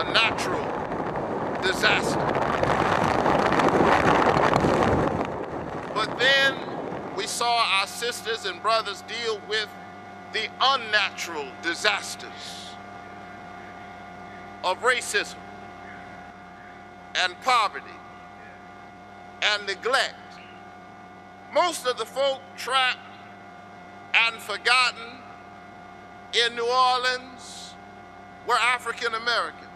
a natural disaster. But then we saw our sisters and brothers deal with the unnatural disasters of racism and poverty and neglect. Most of the folk trapped and forgotten in New Orleans were African Americans.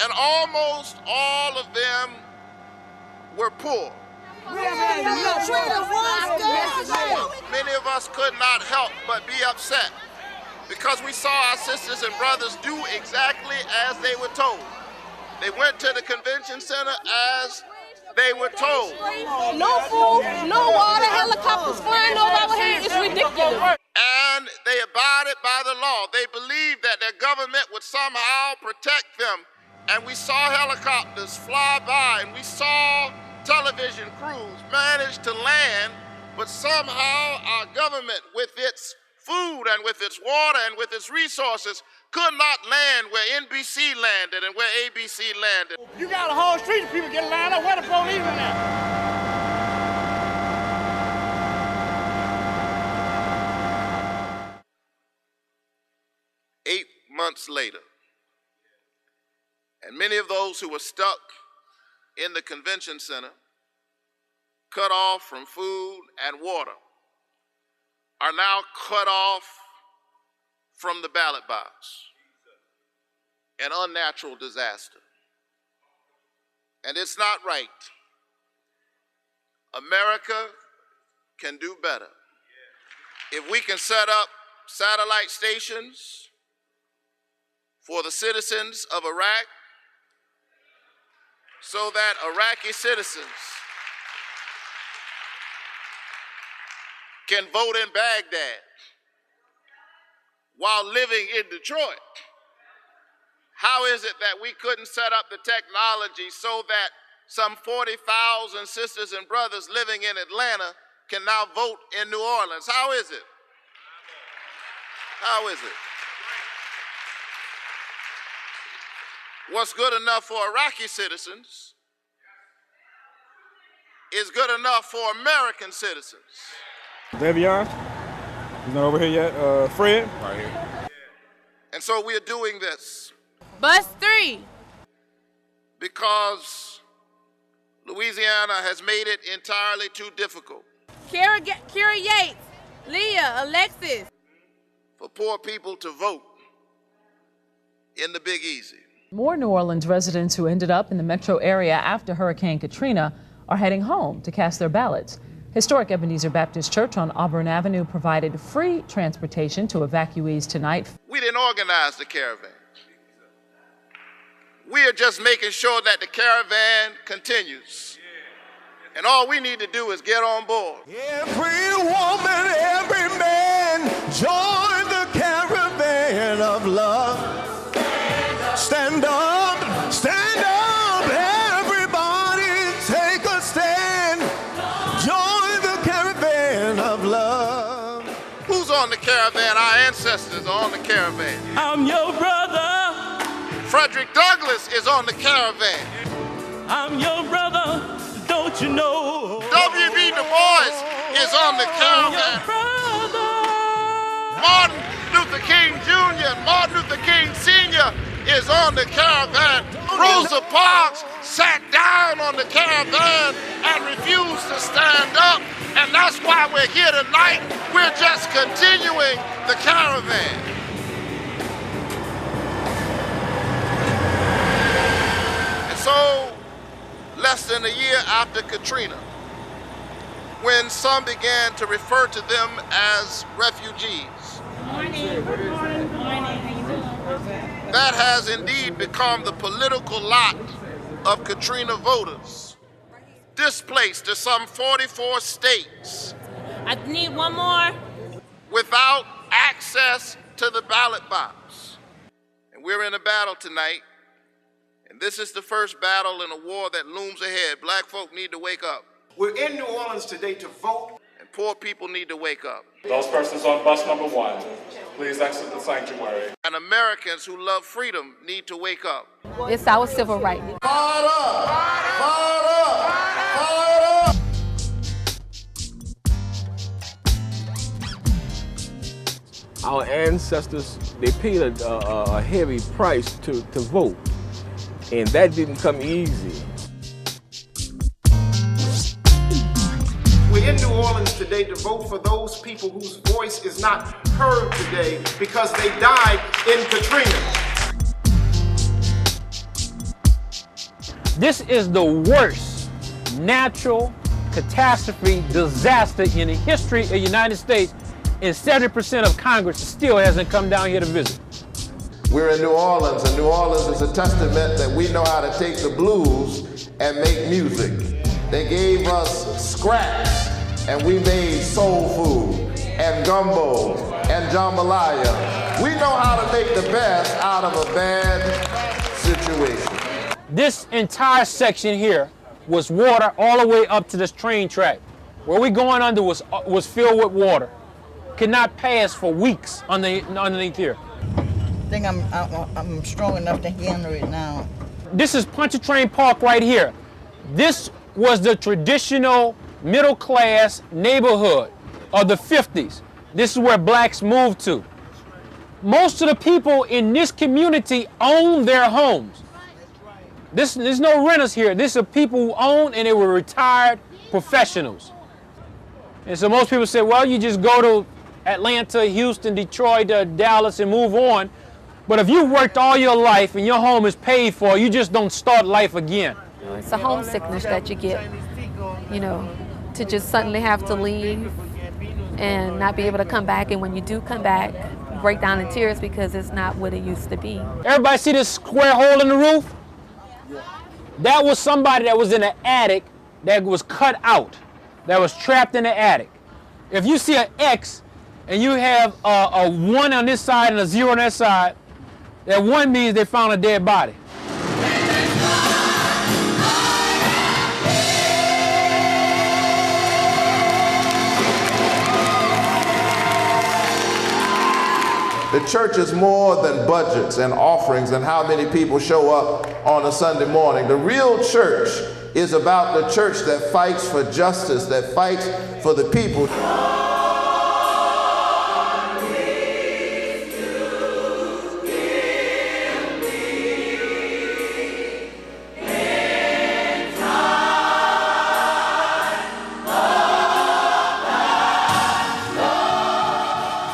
And almost all of them were poor. Many of us could not help but be upset because we saw our sisters and brothers do exactly as they were told. They went to the convention center as they were told. No food, no water, helicopters flying over our heads. It's ridiculous. And they abided by the law. They believed that their government would somehow protect them. And we saw helicopters fly by, and we saw television crews manage to land, but somehow our government, with its food and with its water and with its resources, could not land where NBC landed and where ABC landed. You got a whole street of people getting lined up. Where the police in there? 8 months later, and many of those who were stuck in the convention center, cut off from food and water, are now cut off from the ballot box. An unnatural disaster. And it's not right. America can do better. If we can set up satellite stations for the citizens of Iraq so that Iraqi citizens can vote in Baghdad while living in Detroit, how is it that we couldn't set up the technology so that some 40,000 sisters and brothers living in Atlanta can now vote in New Orleans? How is it? How is it? What's good enough for Iraqi citizens is good enough for American citizens. Devion, he's not over here yet. Fred, right here. And so we are doing this. Bus 3. Because Louisiana has made it entirely too difficult. Kira Yates, Leah, Alexis. For poor people to vote in the Big Easy. More New Orleans residents who ended up in the metro area after Hurricane Katrina are heading home to cast their ballots. Historic Ebenezer Baptist Church on Auburn Avenue provided free transportation to evacuees tonight. We didn't organize the caravan. We are just making sure that the caravan continues. And all we need to do is get on board. Every woman, every man, join the caravan of love. Stand up, everybody take a stand. Join the caravan of love. Who's on the caravan? Our ancestors are on the caravan. I'm your brother. Frederick Douglass is on the caravan. I'm your brother, don't you know? W.B. Du Bois is on the caravan. Martin Luther King Jr. and Martin Luther King Sr. is on the caravan. Rosa Parks sat down on the caravan and refused to stand up. And that's why we're here tonight. We're just continuing the caravan. And so, less than a year after Katrina, when some began to refer to them as refugees, that has indeed become the political lot of Katrina voters, displaced to some 44 states. I need one more. Without access to the ballot box. And we're in a battle tonight, and this is the first battle in a war that looms ahead. Black folk need to wake up. We're in New Orleans today to vote. And poor people need to wake up. those persons on bus number 1. Please exit the sanctuary. And Americans who love freedom need to wake up. It's our civil right. Fired up! Fired up! Fired up! Our ancestors, they paid a heavy price to vote, and that didn't come easy. We're in New Orleans today to vote for those people whose voice is not heard today because they died in Katrina. This is the worst natural catastrophe disaster in the history of the United States, and 70% of Congress still hasn't come down here to visit. We're in New Orleans, and New Orleans is a testament that we know how to take the blues and make music. They gave us scraps, and we made soul food, and gumbo, and jambalaya. We know how to make the best out of a bad situation. This entire section here was water all the way up to this train track. Where we going under was filled with water. Could not pass for weeks underneath here. I think I'm strong enough to handle it now. This is Pontchartrain Park right here. This was the traditional middle-class neighborhood of the 50s. This is where blacks moved to. Most of the people in this community own their homes. There's no renters here. These are people who own, and they were retired professionals. And so most people say, well, you just go to Atlanta, Houston, Detroit, Dallas, and move on. But if you've worked all your life and your home is paid for, you just don't start life again. It's a homesickness that you get, you know, to just suddenly have to leave and not be able to come back. And when you do come back, you break down in tears because it's not what it used to be. Everybody see this square hole in the roof? That was somebody that was in the attic that was cut out, that was trapped in the attic. If you see an X and you have a 1 on this side and a 0 on that side, that 1 means they found a dead body. The church is more than budgets and offerings and how many people show up on a Sunday morning. The real church is about the church that fights for justice, that fights for the people.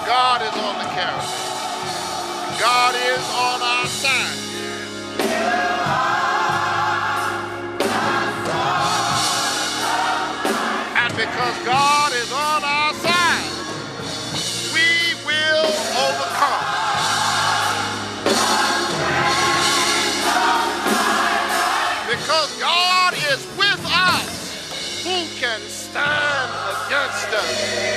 God is on the caravan. God is on our side. And because God is on our side, we will overcome. Because God is with us, who can stand against us?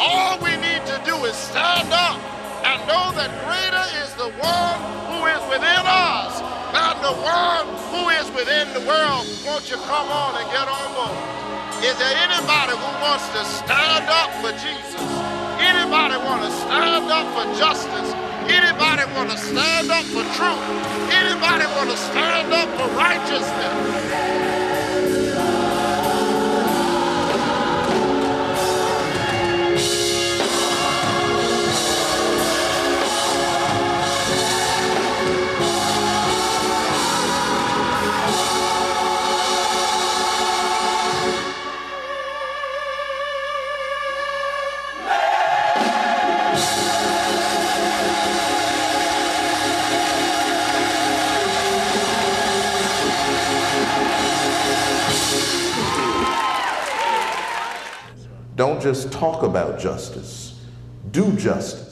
All we need to do is stand up and know that greater is the one who is within us than the one who is within the world. Won't you come on and get on board? Is there anybody who wants to stand up for Jesus? Anybody want to stand up for justice? Anybody want to stand up for truth? Anybody want to stand up for righteousness? Don't just talk about justice, do justice.